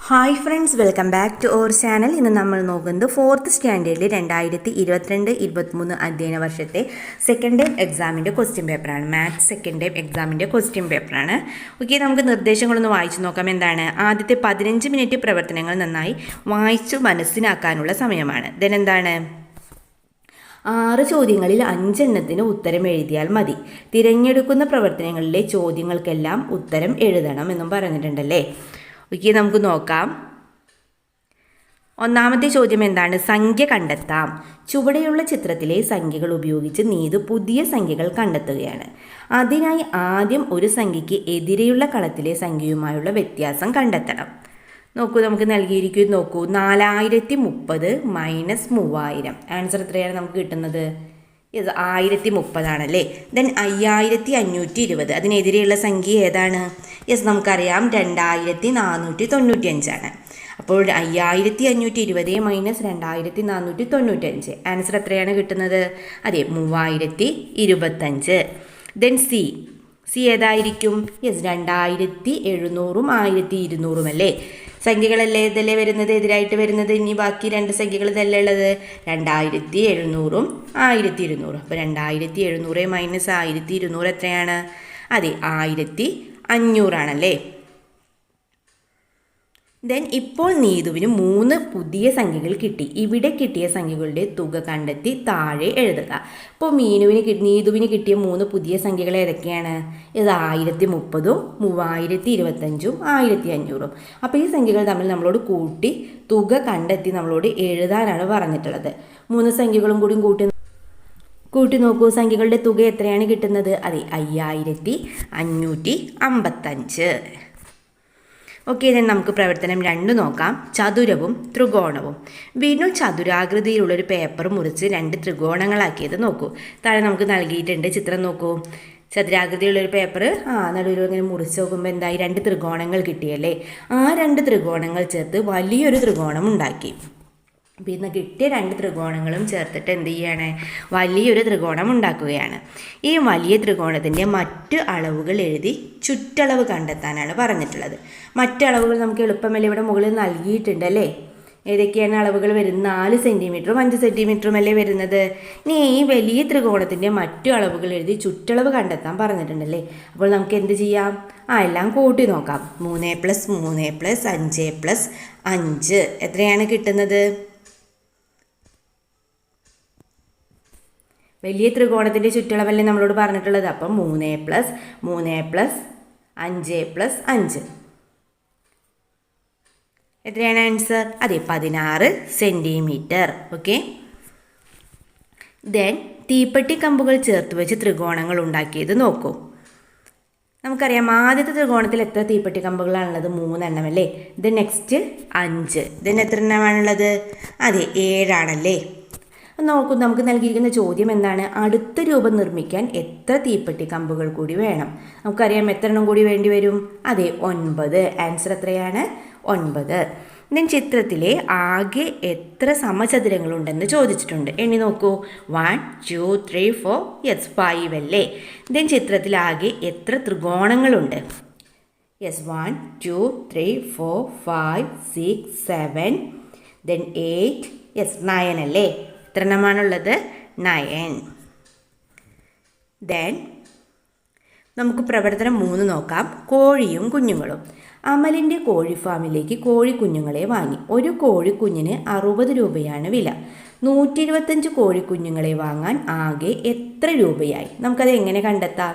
Hi friends, welcome back to our channel. ഇന്ന് നമ്മൾ നോക്കുന്നത് 4th സ്റ്റാൻഡേർഡിൽ 2022-23 അധ്യയന വർഷത്തെ സെക്കൻഡ് ടൈം എക്സാമിൻ്റെ ക്വസ്റ്റ്യൻ പേപ്പറാണ്. മാത്സ് സെക്കൻഡ് ടൈം എക്സാമിൻ്റെ ക്വസ്റ്റ്യൻ പേപ്പറാണ്. ഓക്കെ, നമുക്ക് നിർദ്ദേശങ്ങളൊന്ന് വായിച്ചു നോക്കാം. എന്താണ്? ആദ്യത്തെ 15 മിനിറ്റ് പ്രവർത്തനങ്ങൾ നന്നായി വായിച്ചു മനസ്സിലാക്കാനുള്ള സമയമാണ്. ദെൻ എന്താണ്? 6 ചോദ്യങ്ങളിൽ 5 എണ്ണത്തിന് ഉത്തരം എഴുതിയാൽ മതി. തിരഞ്ഞെടുക്കുന്ന പ്രവർത്തനങ്ങളിലെ ചോദ്യങ്ങൾക്കെല്ലാം ഉത്തരം എഴുതണം എന്നും പറഞ്ഞിട്ടുണ്ടല്ലേ. ഓക്കെ, നമുക്ക് നോക്കാം. ഒന്നാമത്തെ ചോദ്യം എന്താണ്? സംഖ്യ കണ്ടെത്താം. ചുവടെയുള്ള ചിത്രത്തിലെ സംഖ്യകൾ ഉപയോഗിച്ച് നീതു പുതിയ സംഖ്യകൾ കണ്ടെത്തുകയാണ്. അതിനായി ആദ്യം ഒരു സംഖ്യയ്ക്ക് എതിരെയുള്ള കളത്തിലെ സംഖ്യയുമായുള്ള വ്യത്യാസം കണ്ടെത്തണം. നോക്കൂ, നമുക്ക് നൽകിയിരിക്കും. നോക്കൂ, 4030 മൈനസ് 3000. ആൻസർ എത്രയാണ് നമുക്ക് കിട്ടുന്നത്? ഇത് 1030 ആണല്ലേ. ദെൻ 5520, അതിനെതിരെയുള്ള സംഖ്യ ഏതാണ്? യെസ്, നമുക്കറിയാം 2495 ആണ്. അപ്പോൾ 5520 മൈനസ് 2495, ആൻസർ എത്രയാണ് കിട്ടുന്നത്? അതെ, 3025. ദെൻ സി ഏതായിരിക്കും? യെസ്, 2700-ഉം 1200-ഉം അല്ലേ. സംഖ്യകളല്ലേ ഇതല്ലേ വരുന്നത്, എതിരായിട്ട് വരുന്നത്. ഇനി ബാക്കി 2 സംഖ്യകൾ ഇതല്ലേ ഉള്ളത്, 2700-ഉം 1200-ഉം. അപ്പോൾ 2700 മൈനസ് 1200 എത്രയാണ്? അതെ, 1500 ആണല്ലേ. ദെൻ ഇപ്പോൾ നീതുവിന് 3 പുതിയ സംഖ്യകൾ കിട്ടി. ഇവിടെ കിട്ടിയ സംഖ്യകളുടെ തുക കണ്ടെത്തി താഴെ എഴുതുക. ഇപ്പോൾ നീതുവിന് കിട്ടിയ 3 പുതിയ സംഖ്യകൾ ഏതൊക്കെയാണ്? ഇത് 1030-ഉം 3025-ഉം 1500-ഉം. അപ്പോൾ ഈ സംഖ്യകൾ തമ്മിൽ നമ്മളോട് കൂട്ടി തുക കണ്ടെത്തി നമ്മളോട് എഴുതാനാണ് പറഞ്ഞിട്ടുള്ളത്. 3 സംഖ്യകളും കൂടി കൂട്ടി നോക്കൂ. സംഖ്യകളുടെ തുക എത്രയാണ് കിട്ടുന്നത്? അതെ, 5555. ഓക്കെ, then നമുക്ക് പ്രവർത്തനം 2 നോക്കാം. ചതുരവും ത്രികോണവും. വീണ്ടും ചതുരാകൃതിയിലുള്ളൊരു പേപ്പർ മുറിച്ച് 2 ത്രികോണങ്ങളാക്കിയത് നോക്കൂ. താഴെ നമുക്ക് നൽകിയിട്ടുണ്ട് ചിത്രം. നോക്കൂ, ചതുരാകൃതിയുള്ളൊരു പേപ്പർ നടുവിൽ ഇങ്ങനെ മുറിച്ച് നോക്കുമ്പോൾ എന്തായി? 2 ത്രികോണങ്ങൾ കിട്ടിയല്ലേ. ആ 2 ത്രികോണങ്ങൾ ചേർത്ത് വലിയൊരു ത്രികോണം ഉണ്ടാക്കി. അപ്പോൾ ഇന്ന് കിട്ടിയ 2 ത്രികോണങ്ങളും ചേർത്തിട്ട് എന്ത് ചെയ്യാണ്? വലിയൊരു ത്രികോണം ഉണ്ടാക്കുകയാണ്. ഈ വലിയ ത്രികോണത്തിൻ്റെ മറ്റു അളവുകൾ എഴുതി ചുറ്റളവ് കണ്ടെത്താനാണ് പറഞ്ഞിട്ടുള്ളത്. മറ്റു അളവുകൾ നമുക്ക് എളുപ്പമല്ലേ ഇവിടെ മുകളിൽ നൽകിയിട്ടുണ്ട് അല്ലേ. ഏതൊക്കെയാണ് അളവുകൾ വരുന്നത്? 4 സെൻറ്റിമീറ്ററും 5 സെൻറ്റിമീറ്ററും അല്ലേ വരുന്നത്. ഇനി ഈ വലിയ ത്രികോണത്തിൻ്റെ മറ്റു അളവുകൾ എഴുതി ചുറ്റളവ് കണ്ടെത്താൻ പറഞ്ഞിട്ടുണ്ടല്ലേ. അപ്പോൾ നമുക്ക് എന്ത് ചെയ്യാം? എല്ലാം കൂട്ടി നോക്കാം. 3 + 3 + 5 + 5 എത്രയാണ് കിട്ടുന്നത്? വലിയ ത്രികോണത്തിൻ്റെ ചുറ്റളവല്ലേ നമ്മളോട് പറഞ്ഞിട്ടുള്ളത്. അപ്പം 3 + 3 + 5 + 5 എത്രയാണ് ആൻസർ? അതെ, 16 സെൻറ്റിമീറ്റർ. ഓക്കെ, ദെൻ തീപ്പെട്ടി കമ്പുകൾ ചേർത്ത് വെച്ച് ത്രികോണങ്ങൾ ഉണ്ടാക്കിയത് നോക്കൂ. നമുക്കറിയാം ആദ്യത്തെ ത്രികോണത്തിൽ എത്ര തീപ്പെട്ടി കമ്പുകളാണുള്ളത്? 3 എണ്ണം അല്ലേ. Then next 5. ദെൻ എത്ര എണ്ണമാണുള്ളത്? അതെ, 7 ആണല്ലേ. നോക്കൂ, നമുക്ക് നൽകിയിരിക്കുന്ന ചോദ്യം എന്താണ്? അടുത്ത രൂപം നിർമ്മിക്കാൻ എത്ര തീപ്പെട്ടി കമ്പുകൾ കൂടി വേണം? നമുക്കറിയാം എത്ര എണ്ണം കൂടി വേണ്ടി വരും? അതെ, 9. ആൻസർ എത്രയാണ്? 9. ദെൻ ചിത്രത്തിലെ ആകെ എത്ര സമചതുരങ്ങളുണ്ടെന്ന് ചോദിച്ചിട്ടുണ്ട്. എണ്ണി നോക്കൂ. 1 2 3 4. യെസ്, 5 അല്ലേ. ദെൻ ചിത്രത്തിൽ ആകെ എത്ര ത്രികോണങ്ങളുണ്ട്? യെസ്, 1 2 3 4 5 6 7. ദെൻ 8. യെസ്, 9 അല്ലേ. എത്ര എണ്ണമാണുള്ളത്? 9. ദെൻ നമുക്ക് പ്രവർത്തനം 3 നോക്കാം. കോഴിയും കുഞ്ഞുങ്ങളും. അമലിൻ്റെ കോഴി ഫാമിലേക്ക് കോഴിക്കുഞ്ഞുങ്ങളെ വാങ്ങി. ഒരു കോഴിക്കുഞ്ഞിന് 60 രൂപയാണ് വില. 125 കോഴിക്കുഞ്ഞുങ്ങളെ വാങ്ങാൻ ആകെ എത്ര രൂപയായി? നമുക്കത് എങ്ങനെ കണ്ടെത്താം?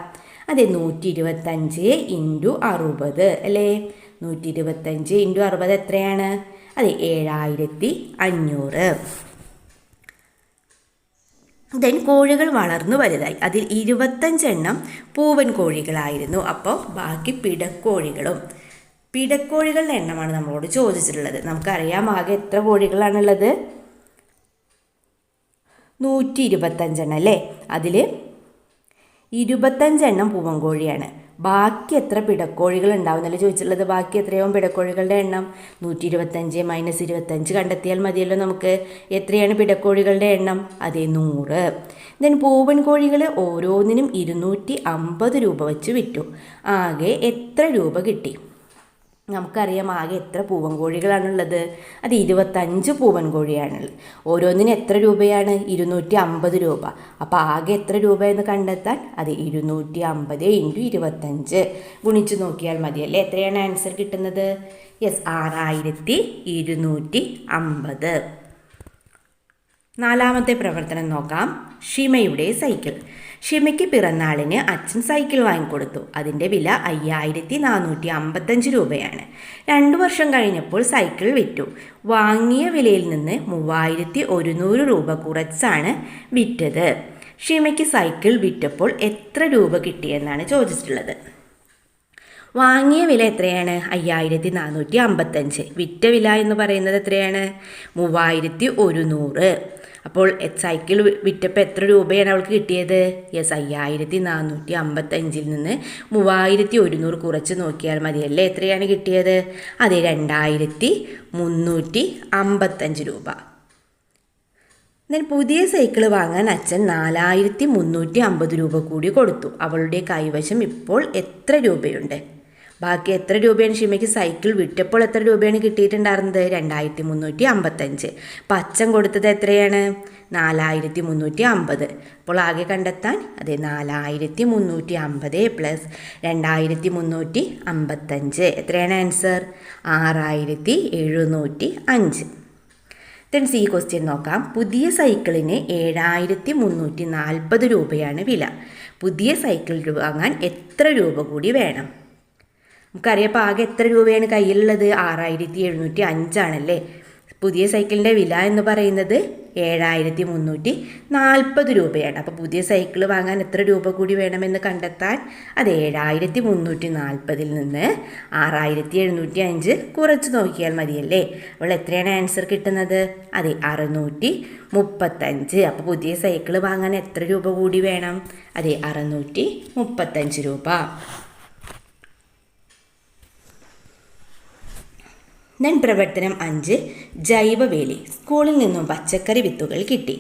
അതെ, 125 × 60 അല്ലേ. 125 × 60 എത്രയാണ്? അതെ, 7500. ദെൻ കോഴികൾ വളർന്നു വലുതായി. അതിൽ 25 എണ്ണം പൂവൻ കോഴികളായിരുന്നു. അപ്പോൾ ബാക്കി പിടക്കോഴികളുടെ എണ്ണമാണ് നമ്മളോട് ചോദിച്ചിട്ടുള്ളത്. നമുക്കറിയാം ആകെ എത്ര കോഴികളാണുള്ളത്? 125 എണ്ണം അല്ലേ. അതിൽ 25 എണ്ണം പൂവൻ കോഴിയാണ്. ബാക്കി എത്ര പിടക്കോഴികൾ ഉണ്ടാവുന്നല്ലേ ചോദിച്ചിട്ടുള്ളത്. ബാക്കി എത്രയാവും പിടക്കോഴികളുടെ എണ്ണം? 125 - 25 കണ്ടെത്തിയാൽ മതിയല്ലോ നമുക്ക്. എത്രയാണ് പിടക്കോഴികളുടെ എണ്ണം? അതെ, 100. ദെൻ പൂവൻ കോഴികൾ ഓരോന്നിനും 250 രൂപ വെച്ച് വിറ്റു. ആകെ എത്ര രൂപ കിട്ടി? നമുക്കറിയാം ആകെ എത്ര പൂവൻ കോഴികളാണുള്ളത്. അത് 25 പൂവൻ കോഴിയാണുള്ളത്. ഓരോന്നിനും എത്ര രൂപയാണ്? 250 രൂപ. അപ്പോൾ ആകെ എത്ര രൂപ എന്ന് കണ്ടെത്താൻ അത് 250 × 25 ഗുണിച്ച് നോക്കിയാൽ മതിയല്ലേ. എത്രയാണ് ആൻസർ കിട്ടുന്നത്? യെസ്, 6250. നാലാമത്തെ പ്രവർത്തനം നോക്കാം. ഷിമയുടെ സൈക്കിൾ. ഷിമയ്ക്ക് പിറന്നാളിന് അച്ഛൻ സൈക്കിൾ വാങ്ങിക്കൊടുത്തു. അതിൻ്റെ വില 5455 രൂപയാണ്. 2 വർഷം കഴിഞ്ഞപ്പോൾ സൈക്കിൾ വിറ്റു. വാങ്ങിയ വിലയിൽ നിന്ന് 3100 രൂപ കുറച്ചാണ് വിറ്റത്. ഷിമയ്ക്ക് സൈക്കിൾ വിറ്റപ്പോൾ എത്ര രൂപ കിട്ടിയെന്നാണ് ചോദിച്ചിട്ടുള്ളത്. വാങ്ങിയ വില എത്രയാണ്? 5455. വിറ്റ വില എന്ന് പറയുന്നത് എത്രയാണ്? 3100. അപ്പോൾ സൈക്കിൾ വിറ്റപ്പോൾ എത്ര രൂപയാണ് അവൾക്ക് കിട്ടിയത്? യെസ്, 5455 നിന്ന് 3100 കുറച്ച് നോക്കിയാൽ മതിയല്ലേ. എത്രയാണ് കിട്ടിയത്? അത് 2355 രൂപ. പുതിയ സൈക്കിൾ വാങ്ങാൻ അച്ഛൻ 4350 രൂപ കൂടി കൊടുത്തു. അവളുടെ കൈവശം ഇപ്പോൾ എത്ര രൂപയുണ്ട്? ബാക്കി എത്ര രൂപയാണ് ഷിമയ്ക്ക് സൈക്കിൾ വിറ്റപ്പോൾ എത്ര രൂപയാണ് കിട്ടിയിട്ടുണ്ടായിരുന്നത്? 2355. അപ്പം അച്ഛൻ കൊടുത്തത് എത്രയാണ്? 4350. അപ്പോൾ ആകെ കണ്ടെത്താൻ അതെ 4350 പ്ലസ് 2355 എത്രയാണ് ആൻസർ? 6705. സി ക്വസ്റ്റ്യൻ നോക്കാം. പുതിയ സൈക്കിളിന് 7340 രൂപയാണ് വില. പുതിയ സൈക്കിൾ വാങ്ങാൻ എത്ര രൂപ കൂടി വേണം? നമുക്കറിയാം അപ്പോൾ ആകെ എത്ര രൂപയാണ് കയ്യിലുള്ളത്? 6705 ആണല്ലേ. പുതിയ സൈക്കിളിൻ്റെ വില എന്ന് പറയുന്നത് 7340 രൂപയാണ്. അപ്പോൾ പുതിയ സൈക്കിൾ വാങ്ങാൻ എത്ര രൂപ കൂടി വേണമെന്ന് കണ്ടെത്താൻ അത് 7340 നിന്ന് 6705 കുറച്ച് നോക്കിയാൽ മതിയല്ലേ. അപ്പോൾ എത്രയാണ് ആൻസർ കിട്ടുന്നത്? അതെ, 635. അപ്പോൾ പുതിയ സൈക്കിൾ വാങ്ങാൻ എത്ര രൂപ കൂടി വേണം? അതെ, 635 രൂപ. പ്രവർത്തനം 5 ജൈവവേലി. സ്കൂളിൽ നിന്നും പച്ചക്കറി വിത്തുകൾ കിട്ടി.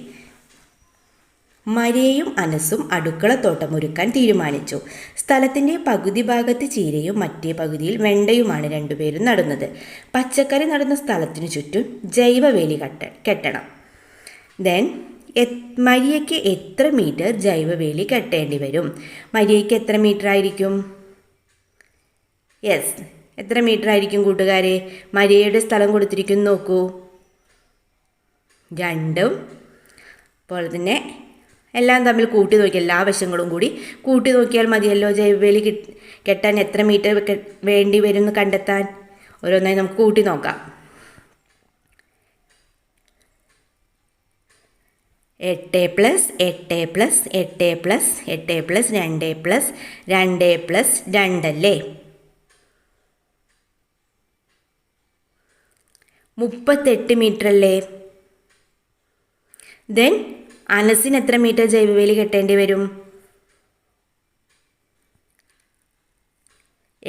മരിയയും അനസും അടുക്കളത്തോട്ടം ഒരുക്കാൻ തീരുമാനിച്ചു. സ്ഥലത്തിൻ്റെ പകുതി ഭാഗത്ത് ചീരയും മറ്റേ പകുതിയിൽ വെണ്ടയുമാണ് രണ്ടുപേരും നടുന്നത്. പച്ചക്കറി നടുന്ന സ്ഥലത്തിനു ചുറ്റും ജൈവവേലി കെട്ടണം. മരിയയ്ക്ക് എത്ര മീറ്റർ ജൈവവേലി കെട്ടേണ്ടി വരും? മരിയയ്ക്ക് എത്ര മീറ്റർ ആയിരിക്കും? യെസ്, എത്ര മീറ്റർ ആയിരിക്കും കൂട്ടുകാരെ? മരിയയുടെ സ്ഥലം കൊടുത്തിരിക്കുന്നു നോക്കൂ. 2ഉം അപ്പോൾ തന്നെ എല്ലാം തമ്മിൽ കൂട്ടി നോക്കിയാൽ എല്ലാ വശങ്ങളും കൂടി കൂട്ടി നോക്കിയാൽ മതിയല്ലോ ജൈവവേലി കെട്ടാൻ എത്ര മീറ്റർ വേണ്ടി വരും എന്ന് കണ്ടെത്താൻ. ഓരോന്നായി നമുക്ക് കൂട്ടി നോക്കാം. 8 + 8 + 8 + 8 + 2 + 2 + 2 അല്ലേ. 38 മീറ്റർ അല്ലേ. അനസിന് എത്ര മീറ്റർ ജൈവവേലി കെട്ടേണ്ടി വരും?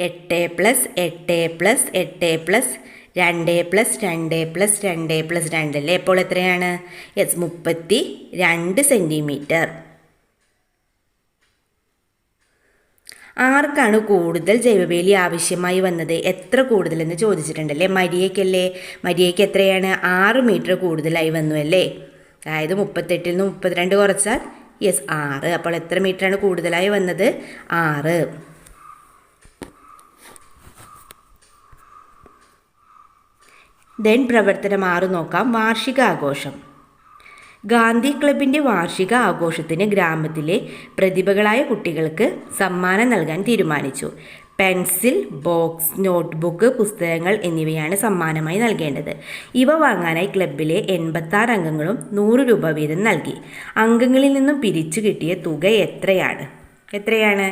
8 + 8 + 8 + 2 + 2 + 2 + 2 അല്ലേ. അപ്പോൾ എത്രയാണ്? Yes, 32 centimetre. ആർക്കാണ് കൂടുതൽ ജൈവവേലി ആവശ്യമായി വന്നത്? എത്ര കൂടുതലെന്ന് ചോദിച്ചിട്ടുണ്ടല്ലേ. മരിയയ്ക്കല്ലേ. മരിയയ്ക്ക് എത്രയാണ്? 6 മീറ്റർ കൂടുതലായി വന്നു അല്ലേ. അതായത് 38 നിന്ന് 32 കുറച്ചാൽ യെസ് 6. അപ്പോൾ എത്ര മീറ്ററാണ് കൂടുതലായി വന്നത്? 6. പ്രവർത്തനം 6 നോക്കാം. വാർഷികാഘോഷം. ഗാന്ധി ക്ലബിൻ്റെ വാർഷിക ആഘോഷത്തിന് ഗ്രാമത്തിലെ പ്രതിഭകളായ കുട്ടികൾക്ക് സമ്മാനം നൽകാൻ തീരുമാനിച്ചു. പെൻസിൽ, ബോക്സ്, നോട്ട്ബുക്ക്, പുസ്തകങ്ങൾ എന്നിവയാണ് സമ്മാനമായി നൽകേണ്ടത്. ഇവ വാങ്ങാനായി ക്ലബിലെ 86 അംഗങ്ങളും 100 രൂപ വീതം നൽകി. അംഗങ്ങളിൽ നിന്നും പിരിച്ചു കിട്ടിയ തുക എത്രയാണ്?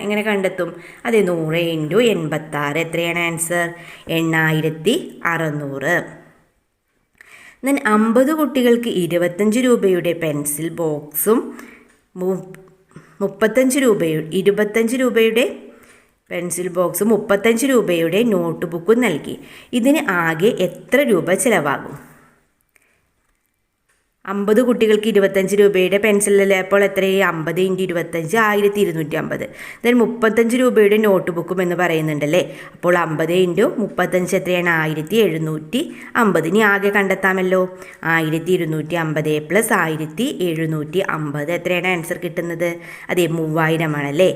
എങ്ങനെ കണ്ടെത്തും? അതെ, 100 × 86. എത്രയാണ് ആൻസർ? 8600. 50 കുട്ടികൾക്ക് 25 രൂപയുടെ പെൻസിൽ ബോക്സും 25 രൂപയുടെ പെൻസിൽ ബോക്സും 35 രൂപയുടെ നോട്ട് ബുക്കും നൽകി. ഇതിന് ആകെ എത്ര രൂപ ചിലവാകും? 50 കുട്ടികൾക്ക് 25 രൂപയുടെ പെൻസിലല്ലേ, അപ്പോൾ എത്രയായി? 50 × 25 1250. ദെൻ 35 രൂപയുടെ നോട്ട് ബുക്കും എന്ന് പറയുന്നുണ്ടല്ലേ, അപ്പോൾ 50 × 35 എത്രയാണ്? 1750. ഇനി ആകെ കണ്ടെത്താമല്ലോ. 1250 + 1750 എത്രയാണ് ആൻസർ കിട്ടുന്നത്? അതെ, 3000 ആണല്ലേ.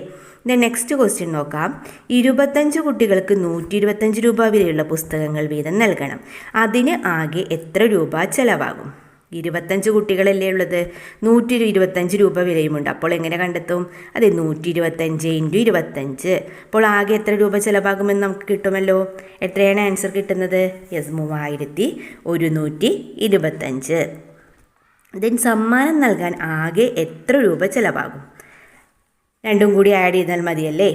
ദെൻ നെക്സ്റ്റ് ക്വസ്റ്റ്യൻ നോക്കാം. 25 കുട്ടികൾക്ക് 125 രൂപ വിലയുള്ള പുസ്തകങ്ങൾ വീതം നൽകണം. അതിന് ആകെ എത്ര രൂപ ചെലവാകും? 25 കുട്ടികളല്ലേ ഉള്ളത്, 125 രൂപ വിലയുമുണ്ട്. അപ്പോൾ എങ്ങനെ കണ്ടെത്തും? അതെ, 125 × 25. അപ്പോൾ ആകെ എത്ര രൂപ ചിലവാകുമെന്ന് നമുക്ക് കിട്ടുമല്ലോ. എത്രയാണ് ആൻസർ കിട്ടുന്നത്? യെസ്, 3125. ദെൻ സമ്മാനം നൽകാൻ ആകെ എത്ര രൂപ ചിലവാകും? രണ്ടും കൂടി ആഡ് ചെയ്താൽ മതിയല്ലേ.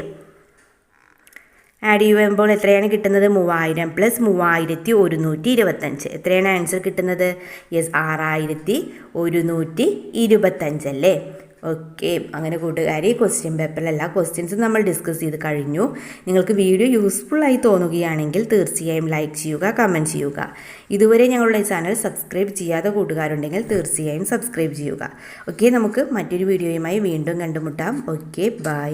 ആഡ് ചെയ്യുമ്പോൾ എത്രയാണ് കിട്ടുന്നത്? 3000 + 3125. എത്രയാണ് ആൻസർ കിട്ടുന്നത്? യെസ്, 6125 അല്ലേ. ഓക്കെ, അങ്ങനെ കൂട്ടുകാരി ക്വസ്റ്റ്യൻ പേപ്പറിൽ എല്ലാ ക്വസ്റ്റ്യൻസും നമ്മൾ ഡിസ്കസ് ചെയ്ത് കഴിഞ്ഞു. നിങ്ങൾക്ക് വീഡിയോ യൂസ്ഫുള്ളായി തോന്നുകയാണെങ്കിൽ തീർച്ചയായും ലൈക്ക് ചെയ്യുക, കമൻറ്റ് ചെയ്യുക. ഇതുവരെ ഞങ്ങളുടെ ചാനൽ സബ്സ്ക്രൈബ് ചെയ്യാത്ത കൂട്ടുകാരുണ്ടെങ്കിൽ തീർച്ചയായും സബ്സ്ക്രൈബ് ചെയ്യുക. ഓക്കെ, നമുക്ക് മറ്റൊരു വീഡിയോയുമായി വീണ്ടും കണ്ടുമുട്ടാം. Okay, by.